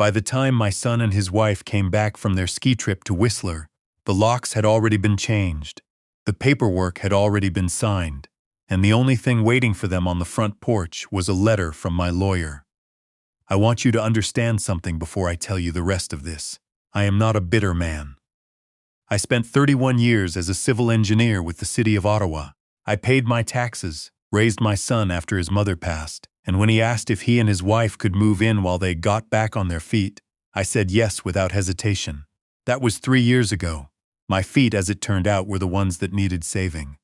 By the time my son and his wife came back from their ski trip to Whistler, the locks had already been changed, the paperwork had already been signed, and the only thing waiting for them on the front porch was a letter from my lawyer. I want you to understand something before I tell you the rest of this. I am not a bitter man. I spent 31 years as a civil engineer with the city of Ottawa. I paid my taxes, raised my son after his mother passed, and when he asked if he and his wife could move in while they got back on their feet, I said yes without hesitation. That was 3 years ago. My feet, as it turned out, were the ones that needed saving.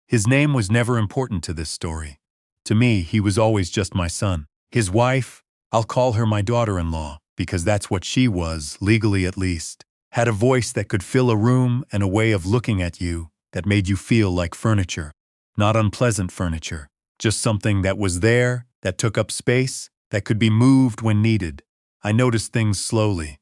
His name was never important to this story. To me, he was always just my son. His wife, I'll call her my daughter-in-law, because that's what she was, legally at least, had a voice that could fill a room and a way of looking at you that made you feel like furniture. Not unpleasant furniture, just something that was there, that took up space, that could be moved when needed. I noticed things slowly.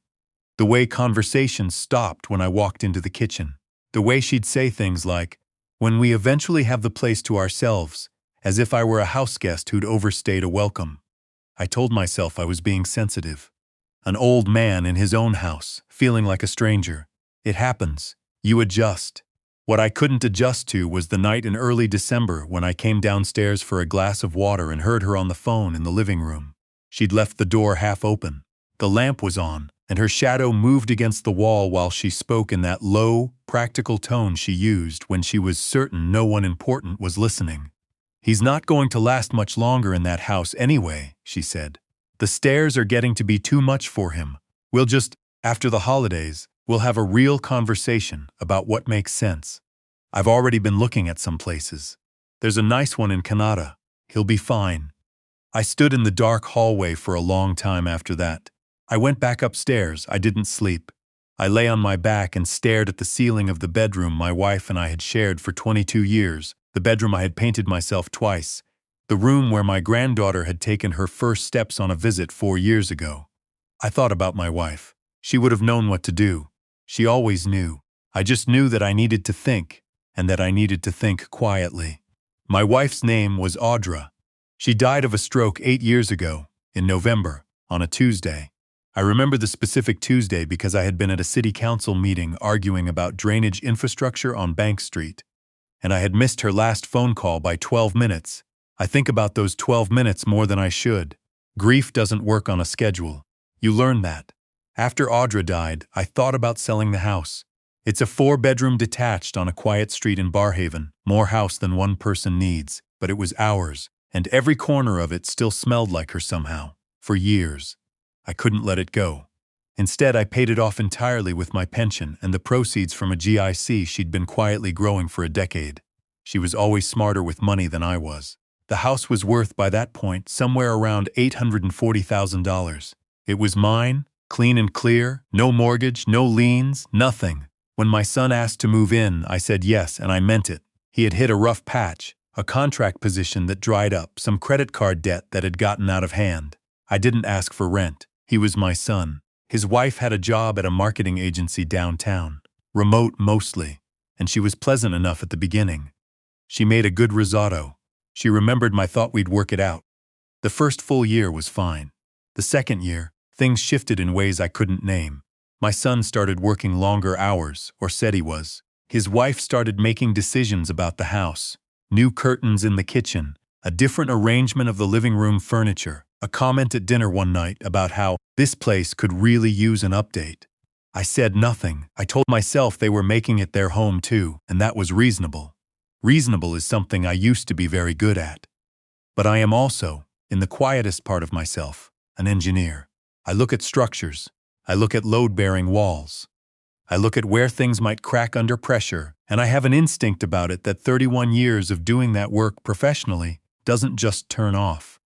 The way conversations stopped when I walked into the kitchen. The way she'd say things like, "When we eventually have the place to ourselves," as if I were a house guest who'd overstayed a welcome. I told myself I was being sensitive. An old man in his own house, feeling like a stranger. It happens. You adjust. What I couldn't adjust to was the night in early December when I came downstairs for a glass of water and heard her on the phone in the living room. She'd left the door half open. The lamp was on, and her shadow moved against the wall while she spoke in that low, practical tone she used when she was certain no one important was listening. "He's not going to last much longer in that house anyway," she said. "The stairs are getting to be too much for him. After the holidays, we'll have a real conversation about what makes sense. I've already been looking at some places. There's a nice one in Canada. He'll be fine." I stood in the dark hallway for a long time after that. I went back upstairs. I didn't sleep. I lay on my back and stared at the ceiling of the bedroom my wife and I had shared for 22 years, the bedroom I had painted myself twice, the room where my granddaughter had taken her first steps on a visit 4 years ago. I thought about my wife. She would have known what to do. She always knew. I just knew that I needed to think, and that I needed to think quietly. My wife's name was Audra. She died of a stroke 8 years ago, in November, on a Tuesday. I remember the specific Tuesday because I had been at a city council meeting arguing about drainage infrastructure on Bank Street, and I had missed her last phone call by 12 minutes. I think about those 12 minutes more than I should. Grief doesn't work on a schedule. You learn that. After Audra died, I thought about selling the house. It's a 4-bedroom detached on a quiet street in Barrhaven, more house than one person needs, but it was ours, and every corner of it still smelled like her somehow, for years. I couldn't let it go. Instead, I paid it off entirely with my pension and the proceeds from a GIC she'd been quietly growing for a decade. She was always smarter with money than I was. The house was worth, by that point, somewhere around $840,000. It was mine, clean and clear, no mortgage, no liens, nothing. When my son asked to move in, I said yes, and I meant it. He had hit a rough patch, a contract position that dried up, some credit card debt that had gotten out of hand. I didn't ask for rent. He was my son. His wife had a job at a marketing agency downtown, remote mostly, and she was pleasant enough at the beginning. She made a good risotto. She remembered my thought we'd work it out. The first full year was fine. The second year, things shifted in ways I couldn't name. My son started working longer hours, or said he was. His wife started making decisions about the house. New curtains in the kitchen, a different arrangement of the living room furniture, a comment at dinner one night about how this place could really use an update. I said nothing. I told myself they were making it their home too, and that was reasonable. Reasonable is something I used to be very good at. But I am also, in the quietest part of myself, an engineer. I look at structures. I look at load-bearing walls. I look at where things might crack under pressure, and I have an instinct about it that 31 years of doing that work professionally doesn't just turn off.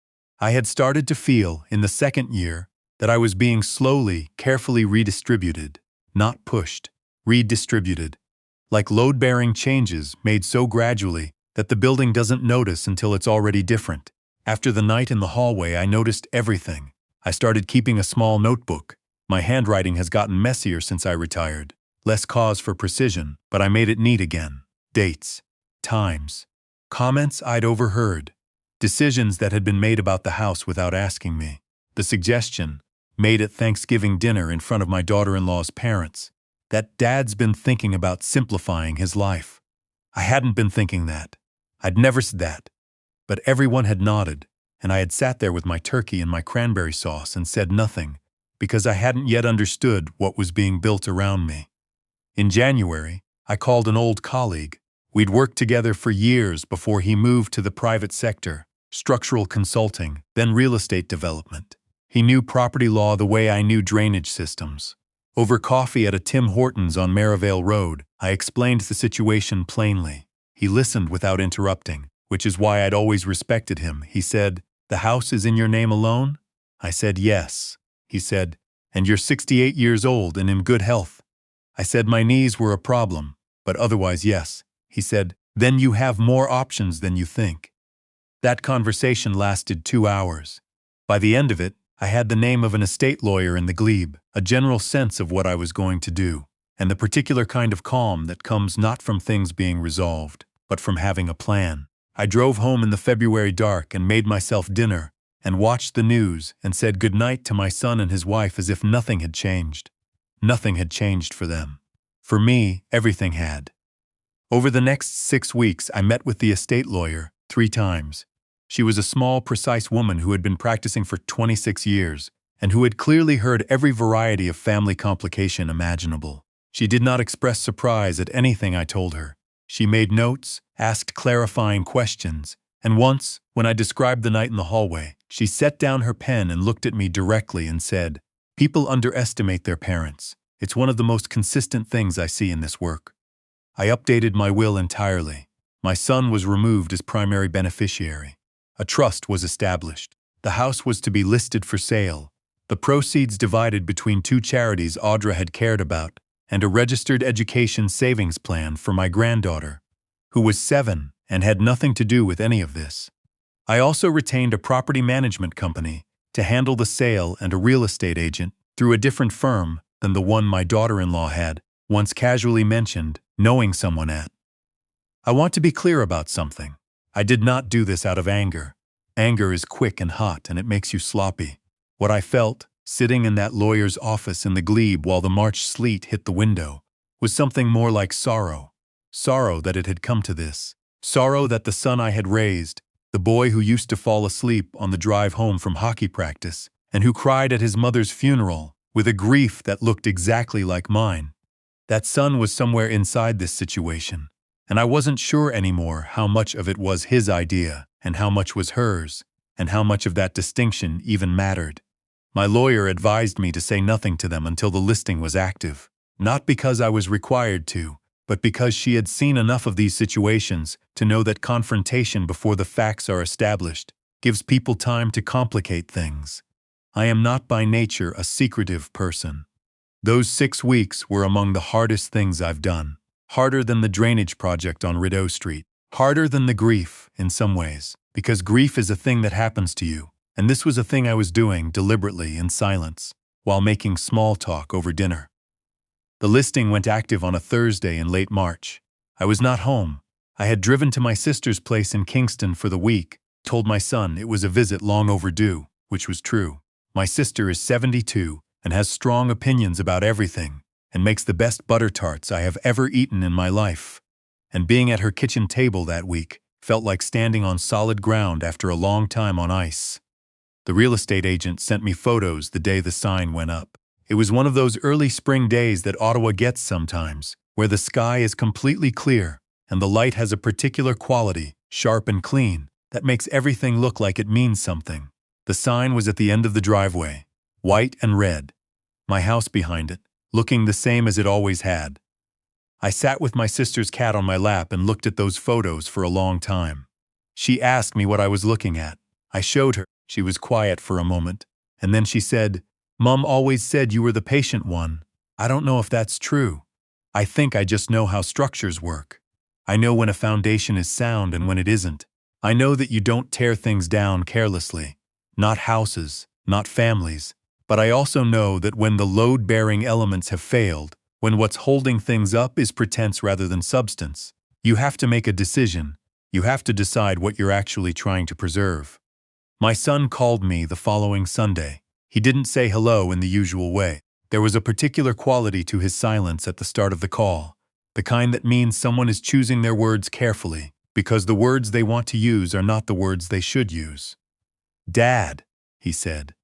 I had started to feel, in the second year, that I was being slowly, carefully redistributed, not pushed, redistributed, like load-bearing changes made so gradually that the building doesn't notice until it's already different. After the night in the hallway, I noticed everything. I started keeping a small notebook. My handwriting has gotten messier since I retired. Less cause for precision, but I made it neat again. Dates, times, comments I'd overheard, decisions that had been made about the house without asking me. The suggestion, made at Thanksgiving dinner in front of my daughter-in-law's parents, that Dad's been thinking about simplifying his life. I hadn't been thinking that. I'd never said that. But everyone had nodded, and I had sat there with my turkey and my cranberry sauce and said nothing, because I hadn't yet understood what was being built around me. In January, I called an old colleague. We'd worked together for years before he moved to the private sector, structural consulting, then real estate development. He knew property law the way I knew drainage systems. Over coffee at a Tim Hortons on Merivale Road, I explained the situation plainly. He listened without interrupting, which is why I'd always respected him. He said, "The house is in your name alone?" I said, "Yes." He said, "And you're 68 years old and in good health?" I said my knees were a problem, but otherwise yes. He said, "Then you have more options than you think." That conversation lasted 2 hours. By the end of it, I had the name of an estate lawyer in the glebe, a general sense of what I was going to do, and the particular kind of calm that comes not from things being resolved, but from having a plan. I drove home in the February dark and made myself dinner, and watched the news and said goodnight to my son and his wife as if nothing had changed. Nothing had changed for them. For me, everything had. Over the next 6 weeks, I met with the estate lawyer 3 times. She was a small, precise woman who had been practicing for 26 years, and who had clearly heard every variety of family complication imaginable. She did not express surprise at anything I told her. She made notes, asked clarifying questions, and once, when I described the night in the hallway, she set down her pen and looked at me directly and said, "People underestimate their parents. It's one of the most consistent things I see in this work." I updated my will entirely. My son was removed as primary beneficiary. A trust was established. The house was to be listed for sale. The proceeds divided between 2 charities Audra had cared about, and a registered education savings plan for my granddaughter, who was 7 and had nothing to do with any of this. I also retained a property management company to handle the sale and a real estate agent through a different firm than the one my daughter-in-law had once casually mentioned knowing someone at. I want to be clear about something. I did not do this out of anger. Anger is quick and hot, and it makes you sloppy. What I felt, sitting in that lawyer's office in the glebe while the March sleet hit the window, was something more like sorrow. Sorrow that it had come to this. Sorrow that the son I had raised, the boy who used to fall asleep on the drive home from hockey practice, and who cried at his mother's funeral with a grief that looked exactly like mine. That son was somewhere inside this situation, and I wasn't sure anymore how much of it was his idea and how much was hers, and how much of that distinction even mattered. My lawyer advised me to say nothing to them until the listing was active, not because I was required to, but because she had seen enough of these situations to know that confrontation before the facts are established gives people time to complicate things. I am not by nature a secretive person. Those 6 weeks were among the hardest things I've done. Harder than the drainage project on Rideau Street. Harder than the grief, in some ways, because grief is a thing that happens to you, and this was a thing I was doing deliberately in silence, while making small talk over dinner. The listing went active on a Thursday in late March. I was not home. I had driven to my sister's place in Kingston for the week, told my son it was a visit long overdue, which was true. My sister is 72 and has strong opinions about everything, and makes the best butter tarts I have ever eaten in my life. And being at her kitchen table that week felt like standing on solid ground after a long time on ice. The real estate agent sent me photos the day the sign went up. It was one of those early spring days that Ottawa gets sometimes, where the sky is completely clear and the light has a particular quality, sharp and clean, that makes everything look like it means something. The sign was at the end of the driveway, white and red. My house behind it, looking the same as it always had. I sat with my sister's cat on my lap and looked at those photos for a long time. She asked me what I was looking at. I showed her. She was quiet for a moment, and then she said, "Mom always said you were the patient one. I don't know if that's true. I think I just know how structures work. I know when a foundation is sound and when it isn't. I know that you don't tear things down carelessly. Not houses, not families. But I also know that when the load-bearing elements have failed, when what's holding things up is pretense rather than substance, you have to make a decision. You have to decide what you're actually trying to preserve." My son called me the following Sunday. He didn't say hello in the usual way. There was a particular quality to his silence at the start of the call, the kind that means someone is choosing their words carefully, because the words they want to use are not the words they should use. "Dad," he said.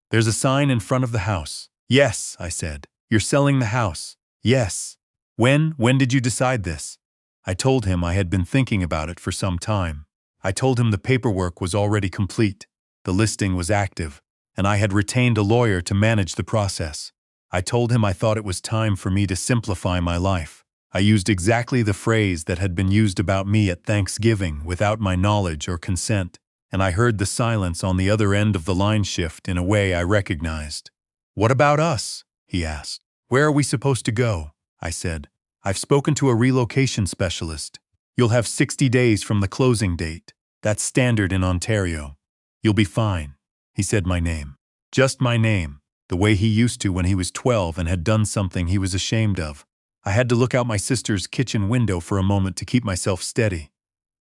"There's a sign in front of the house." "Yes," I said. "You're selling the house." "Yes." When did you decide this?" I told him I had been thinking about it for some time. I told him the paperwork was already complete, the listing was active, and I had retained a lawyer to manage the process. I told him I thought it was time for me to simplify my life. I used exactly the phrase that had been used about me at Thanksgiving without my knowledge or consent, and I heard the silence on the other end of the line shift in a way I recognized. "What about us?" he asked. "Where are we supposed to go?" I said. "I've spoken to a relocation specialist. You'll have 60 days from the closing date. That's standard in Ontario. You'll be fine." He said my name. Just my name, the way he used to when he was 12 and had done something he was ashamed of. I had to look out my sister's kitchen window for a moment to keep myself steady.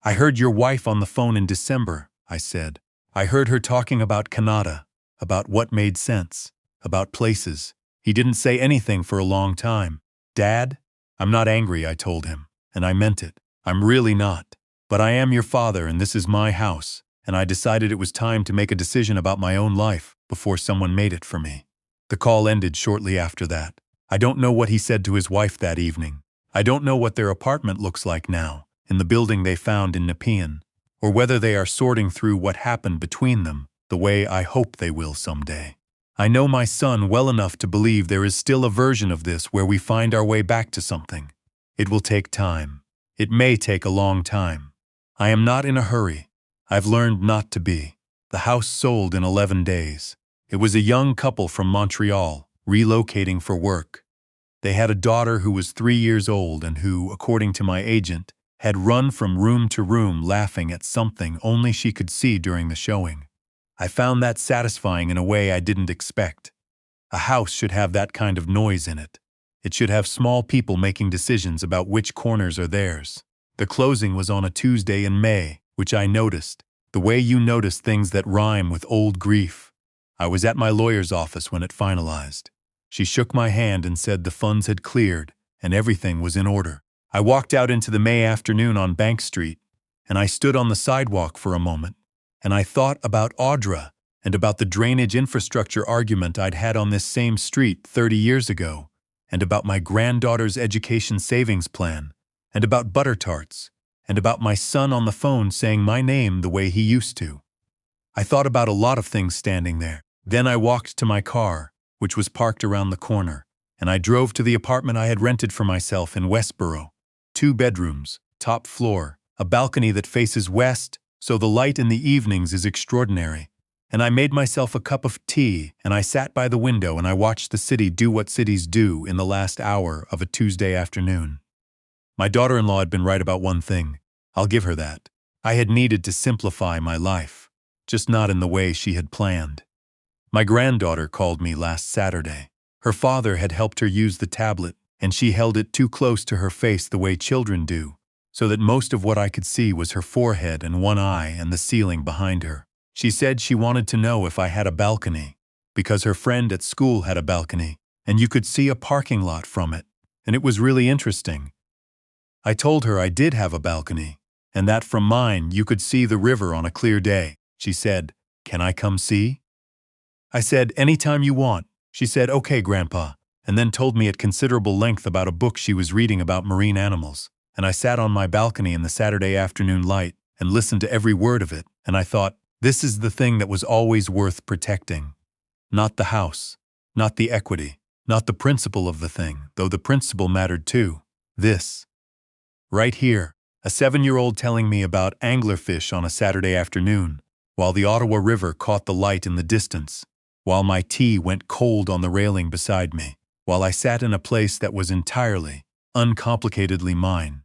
"I heard your wife on the phone in December," I said. "I heard her talking about Canada, about what made sense, about places." He didn't say anything for a long time. "Dad, I'm not angry," I told him, and I meant it. I'm really not. But I am your father and this is my house, and I decided it was time to make a decision about my own life before someone made it for me. The call ended shortly after that. I don't know what he said to his wife that evening. I don't know what their apartment looks like now, in the building they found in Nepean, or whether they are sorting through what happened between them, the way I hope they will someday. I know my son well enough to believe there is still a version of this where we find our way back to something. It will take time. It may take a long time. I am not in a hurry. I've learned not to be. The house sold in 11 days. It was a young couple from Montreal, relocating for work. They had a daughter who was 3 years old and who, according to my agent, had run from room to room laughing at something only she could see during the showing. I found that satisfying in a way I didn't expect. A house should have that kind of noise in it. It should have small people making decisions about which corners are theirs. The closing was on a Tuesday in May, which I noticed, the way you notice things that rhyme with old grief. I was at my lawyer's office when it finalized. She shook my hand and said the funds had cleared and everything was in order. I walked out into the May afternoon on Bank Street, and I stood on the sidewalk for a moment, and I thought about Audra and about the drainage infrastructure argument I'd had on this same street 30 years ago, and about my granddaughter's education savings plan, and about butter tarts, and about my son on the phone saying my name the way he used to. I thought about a lot of things standing there. Then I walked to my car, which was parked around the corner, and I drove to the apartment I had rented for myself in Westboro. 2 bedrooms, top floor, a balcony that faces west, so the light in the evenings is extraordinary. And I made myself a cup of tea, and I sat by the window and I watched the city do what cities do in the last hour of a Tuesday afternoon. My daughter-in-law had been right about one thing. I'll give her that. I had needed to simplify my life, just not in the way she had planned. My granddaughter called me last Saturday. Her father had helped her use the tablet, and she held it too close to her face the way children do, so that most of what I could see was her forehead and one eye and the ceiling behind her. She said she wanted to know if I had a balcony, because her friend at school had a balcony, and you could see a parking lot from it, and it was really interesting. I told her I did have a balcony, and that from mine you could see the river on a clear day. She said, "Can I come see?" I said, "Anytime you want." She said, "Okay, Grandpa," and then told me at considerable length about a book she was reading about marine animals. And I sat on my balcony in the Saturday afternoon light and listened to every word of it, and I thought, this is the thing that was always worth protecting. Not the house, not the equity, not the principle of the thing, though the principle mattered too. This. Right here, a 7-year-old telling me about anglerfish on a Saturday afternoon, while the Ottawa River caught the light in the distance, while my tea went cold on the railing beside me, while I sat in a place that was entirely, uncomplicatedly mine.